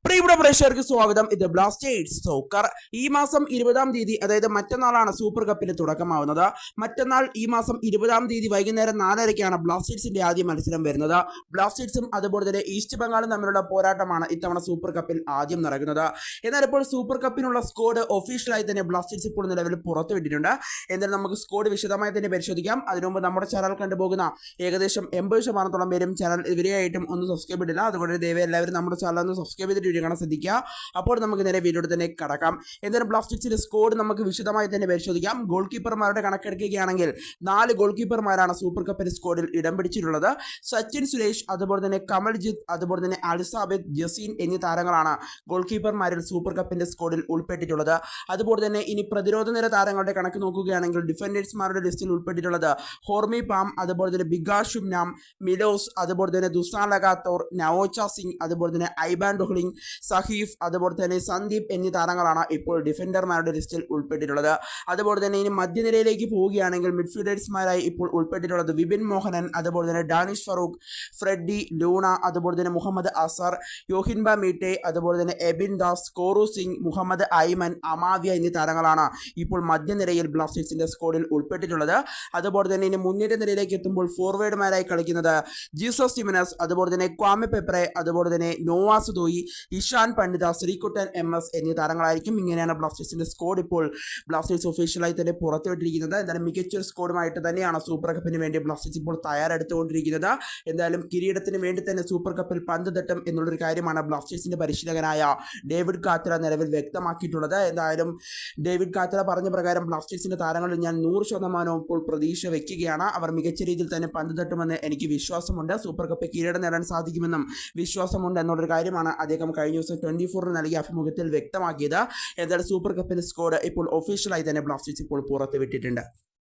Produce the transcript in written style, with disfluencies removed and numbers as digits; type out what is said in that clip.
പ്രിയപ്പെട്ട പ്രേക്ഷകർക്ക് സ്വാഗതം. ഇത് ബ്ലാസ്റ്റേഴ്സ് സോക്കർ. ഈ മാസം 20-ാം തീയതി, അതായത് മറ്റന്നാളാണ് സൂപ്പർ കപ്പിന് തുടക്കമാവുന്നത്. മറ്റന്നാൾ ഈ മാസം 20-ാം തീയതി വൈകുന്നേരം 4:30-ക്കാണ് ബ്ലാസ്റ്റേഴ്സിന്റെ ആദ്യ മത്സരം വരുന്നത്. ബ്ലാസ്റ്റേഴ്സും അതുപോലെ തന്നെ ഈസ്റ്റ് ബംഗാളും തമ്മിലുള്ള പോരാട്ടമാണ് ഇത്തവണ സൂപ്പർ കപ്പിൽ ആദ്യം നടക്കുന്നത്. എന്നാൽ ഇപ്പോൾ സൂപ്പർ കപ്പിനുള്ള സ്ക്വാഡ് ഒഫീഷ്യലായി തന്നെ ബ്ലാസ്റ്റേഴ്സ് ഇപ്പോൾ നിലവിൽ പുറത്തുവിട്ടിട്ടുണ്ട്. എന്നാൽ നമുക്ക് സ്ക്വാഡ് വിശദമായി തന്നെ പരിശോധിക്കാം. അതിനുമുമ്പ് നമ്മുടെ ചാനൽ കണ്ടുപോകുന്ന ഏകദേശം 80% പേരും ചാനൽ ഇവരെയായിട്ടും ഒന്ന് സബ്സ്ക്രൈബ് ഇടില്ല. അതുകൊണ്ട് ദയവായി എല്ലാവരും നമ്മുടെ ചാനൽ ഒന്ന് സബ്സ്ക്രൈബ് ചെയ്തിട്ട് വീഡിയോ കാണാൻ ശ്രദ്ധിക്കുക. അപ്പോൾ നമുക്ക് നേരെ വീഡിയോയിൽ തന്നെ കടക്കാം. എന്തായാലും ബ്ലാസ്റ്റേഴ്സിന്റെ സ്ക്വാഡ് നമുക്ക് വിശദമായി തന്നെ പരിശോധിക്കാം. ഗോൾ കീപ്പർമാരുടെ കണക്കെടുക്കുകയാണെങ്കിൽ 4 ഗോൾ കീപ്പർമാരാണ് സൂപ്പർ കപ്പിന്റെ സ്ക്വാഡിൽ ഇടം പിടിച്ചിട്ടുള്ളത്. സച്ചിൻ സുരേഷ്, അതുപോലെ തന്നെ കമൽജിത്ത്, അതുപോലെ തന്നെ അൽസാബിദ്, ജസീൻ എന്നീ താരങ്ങളാണ് ഗോൾ കീപ്പർമാരിൽ സൂപ്പർ കപ്പിന്റെ സ്ക്വാഡിൽ ഉൾപ്പെട്ടിട്ടുള്ളത്. അതുപോലെ തന്നെ ഇനി പ്രതിരോധ നിര താരങ്ങളുടെ കണക്ക് നോക്കുകയാണെങ്കിൽ ഡിഫൻഡേഴ്സ്മാരുടെ ലിസ്റ്റിൽ ഉൾപ്പെട്ടിട്ടുള്ളത് ഹോർമി പാം, അതുപോലെ തന്നെ ബിഗാഷ് ഷുംനാം, മിലോസ്, അതുപോലെ തന്നെ ദുസാൻ ലഗാത്തോർ, നവോച്ച സിംഗ്, അതുപോലെ തന്നെ ഐബാൻ ഡൊഹ്ലിംഗ്, സഹീഫ്, അതുപോലെ തന്നെ സന്ദീപ് എന്നീ താരങ്ങളാണ് ഇപ്പോൾ ഡിഫൻഡർമാരുടെ ലിസ്റ്റിൽ ഉൾപ്പെട്ടിട്ടുള്ളത്. അതുപോലെ തന്നെ ഇനി മധ്യനിരയിലേക്ക് പോവുകയാണെങ്കിൽ മിഡ്ഫീൽഡേഴ്സ്മാരായി ഇപ്പോൾ ഉൾപ്പെട്ടിട്ടുള്ളത് വിപിൻ മോഹനൻ, അതുപോലെ തന്നെ ഡാനിഷ് ഫറൂഖ്, ഫ്രെഡി, ലൂണ, അതുപോലെ തന്നെ മുഹമ്മദ് അസർ, യോഹിൻബ മീറ്റെ, അതുപോലെ തന്നെ എബിൻ ദാസ്, കോറു സിംഗ്, മുഹമ്മദ് ഐമൻ, അമാവിയ എന്നീ താരങ്ങളാണ് ഇപ്പോൾ മധ്യനിരയിൽ ബ്ലാസ്റ്റേഴ്സിന്റെ സ്ക്വാഡിൽ ഉൾപ്പെട്ടിട്ടുള്ളത്. അതുപോലെ തന്നെ ഇനി മുന്നേറ്റ നിരയിലേക്ക് എത്തുമ്പോൾ ഫോർവേഡ്മാരായി കളിക്കുന്നത് ജീസസ് ടിമിനസ്, അതുപോലെ തന്നെ ക്വാമെ പെപ്രെ, അതുപോലെ തന്നെ നോവാസ് ദോയി, ഇഷാൻ പണ്ഡിത, ശ്രീകുട്ടൻ MS എന്നീ താരങ്ങളായിരിക്കും. ഇങ്ങനെയാണ് ബ്ലാസ്റ്റേഴ്സിന്റെ സ്ക്വാഡ് ഇപ്പോൾ ബ്ലാസ്റ്റേഴ്സ് ഒഫീഷ്യലായി തന്നെ പുറത്തുവിട്ടിരിക്കുന്നത്. എന്തായാലും മികച്ചൊരു സ്ക്വാഡുമായിട്ട് തന്നെയാണ് സൂപ്പർ കപ്പിന് വേണ്ടി ബ്ലാസ്റ്റേഴ്സ് ഇപ്പോൾ തയ്യാറെടുത്തുകൊണ്ടിരിക്കുന്നത്. എന്തായാലും കിരീടത്തിന് വേണ്ടി തന്നെ സൂപ്പർ കപ്പിൽ പന്ത് തട്ടും എന്നുള്ളൊരു കാര്യമാണ് ബ്ലാസ്റ്റേഴ്സിന്റെ പരിശീലകനായ ഡേവിഡ് കാത്തല നിലവിൽ വ്യക്തമാക്കിയിട്ടുള്ളത്. എന്തായാലും ഡേവിഡ് കാത്തല പറഞ്ഞ പ്രകാരം ബ്ലാസ്റ്റേഴ്സിന്റെ താരങ്ങളിൽ ഞാൻ 100% ഇപ്പോൾ പ്രതീക്ഷ വെക്കുകയാണ്. അവർ മികച്ച രീതിയിൽ തന്നെ പന്ത് തട്ടുമെന്ന് എനിക്ക് വിശ്വാസമുണ്ട്. സൂപ്പർ കപ്പ് കിരീടം നേടാൻ സാധിക്കുമെന്നും വിശ്വാസമുണ്ട് എന്നുള്ളൊരു കാര്യമാണ് അദ്ദേഹം കഴിഞ്ഞ ദിവസം 24 നൽകിയ അഭിമുഖത്തിൽ വ്യക്തമാക്കിയത്. എന്തായാലും സൂപ്പർ കപ്പിന്റെ സ്ക്വാഡ് ഇപ്പോൾ ഒഫീഷ്യലായി തന്നെ ബ്ലാസ്റ്റേഴ്സ് ഇപ്പോൾ പുറത്തുവിട്ടിട്ടുണ്ട്.